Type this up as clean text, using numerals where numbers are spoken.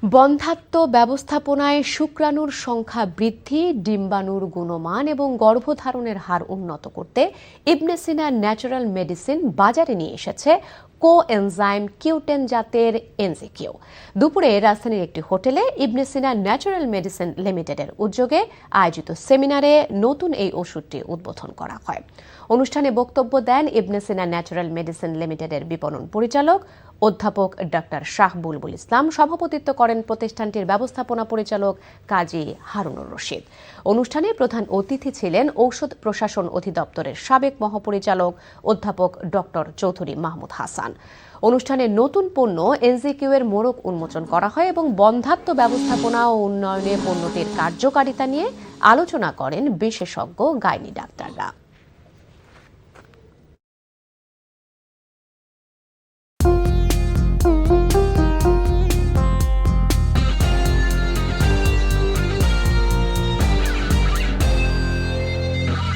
বন্ধ্যাত্ব ব্যবস্থাপনায় শুক্রাণুর সংখ্যা বৃদ্ধি, ডিম্বাণুর গুণমান এবং গর্ভধারণের হার উন্নত করতে ইবনে সিনা ন্যাচারাল মেডিসিন বাজারে নিয়ে এসেছে কোএনজাইম Q10 জাতের এনজিকিউ। দুপুরে রাজধানীর একটি হোটেলে ইবনে সিনা ন্যাচারাল মেডিসিন লিমিটেডের উদ্যোগে আয়োজিত সেমিনারে নতুন এই ওষুধটি উদ্বোধন করা হয়। অনুষ্ঠানে বক্তব্য দেন ইবনে সিনা ন্যাচারাল মেডিসিন লিমিটেডের বিপণন পরিচালক অধ্যাপক ডক্টর শাহ বুলবুল ইসলাম। সভাপতিত্ব করেন প্রতিষ্ঠানটির ব্যবস্থাপনা পরিচালক কাজী হারুনুর রশিদ। অনুষ্ঠানে প্রধান অতিথি ছিলেন ঔষধ প্রশাসন অধিদপ্তরের সাবেক মহাপরিচালক অধ্যাপক ডক্টর চৌধুরী মাহমুদ হাসান। অনুষ্ঠানে নতুন পণ্য এনজিকিউ এর মোড়ক উন্মোচন করা হয় এবং বন্ধ্যাত্ব ব্যবস্থাপনা ও উন্নয়নে পণ্যটির কার্যকারিতা নিয়ে আলোচনা করেন বিশেষজ্ঞ গাইনি ডাক্তাররা।